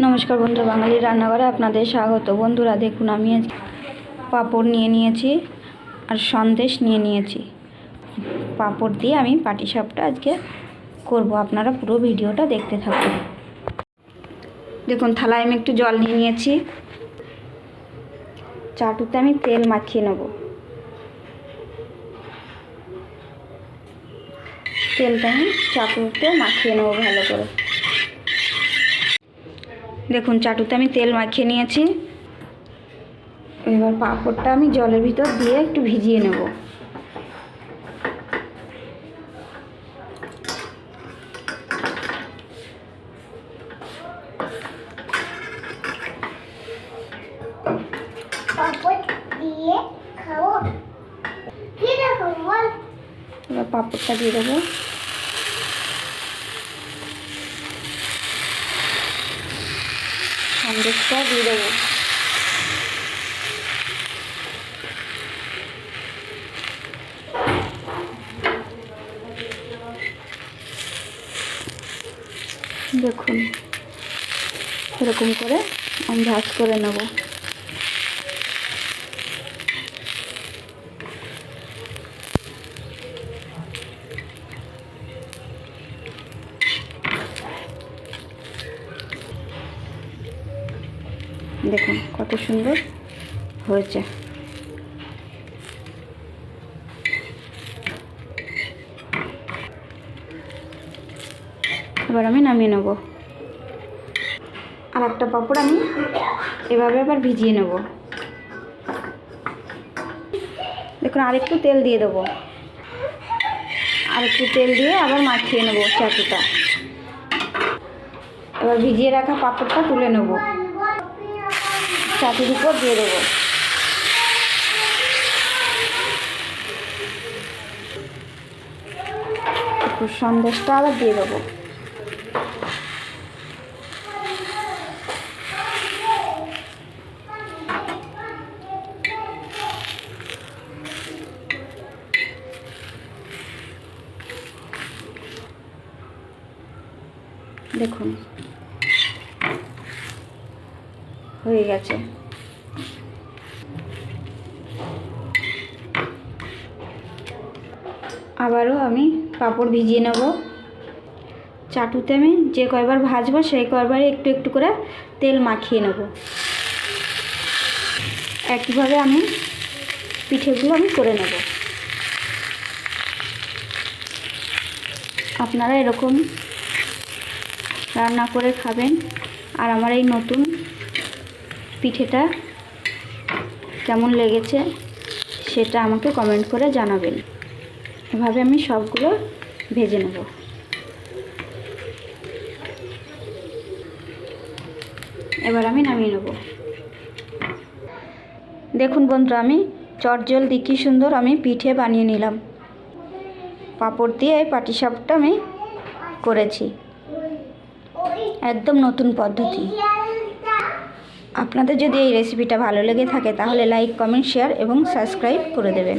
নমস্কার বন্ধুরা, বাঙালি রান্নাঘরে আপনাদের স্বাগত। বন্ধুরা দেখুন, আমি আজ পাঁপড় নিয়ে নিয়েছি আর সন্দেশ নিয়ে নিয়েছি। পাঁপড় দিয়ে আমি পাটিসাপটা আজকে করব। আপনারা পুরো ভিডিওটা দেখতে থাকুন। দেখুন, থালায় আমি একটু জল নিয়ে নিয়েছি। চাটুতে আমি তেল মাখিয়ে নেব। তেলটা আমি চাটুতে মাখিয়ে নেব ভালো করে। দেখুন, চাটুতে আমি তেল মাখিয়ে নিয়েছি। এবার পাঁপড়টা আমি জলের ভিতর দিয়ে একটু ভিজিয়ে নেব। এবার পাঁপড়টা দিয়ে দেবো। সন্দেশটা দিয়ে দেবো। দেখুন, এরকম করে আমি ভাজ করে নেব। দেখুন কত সুন্দর হয়েছে। এবার আমি নামিয়ে নেব। আর একটা পাঁপড় আমি এভাবে আবার ভিজিয়ে নেব। দেখুন, আরেকটু তেল দিয়ে দেবো। আরেকটু তেল দিয়ে আবার মাখিয়ে নেব চাটুটা। এবার ভিজিয়ে রাখা পাঁপড়টা তুলে নেব, চাটুর উপর দিয়ে দেবো। একটু সন্দেশটা আবার দিয়ে দেবো। দেখুন হয়ে গেছে। আবারও আমি পাঁপড় ভিজিয়ে নেব। চাটুতে আমি যে কয়বার ভাজবো সেই কয়বারে একটু একটু করে তেল মাখিয়ে নেব। একইভাবে আমি পিঠেগুলো আমি করে নেব। আপনারা এরকম রান্না করে খাবেন। আর আমার এই নতুন পিঠেটা কেমন লেগেছে সেটা আমাকে কমেন্ট করে জানাবেন। এভাবে আমি সবগুলো ভেজে নেব। এবার আমি নামিয়ে নেব। দেখুন বন্ধুরা, আমি চটজলদি কি সুন্দর আমি পিঠে বানিয়ে নিলাম। পাঁপড় দিয়ে এই পাটিসাপটা আমি করেছি। একদম নতুন পদ্ধতি। আপনাদের যদি এই রেসিপিটা ভালো লেগে থাকে তাহলে লাইক, কমেন্ট, শেয়ার এবং সাবস্ক্রাইব করে দেবেন।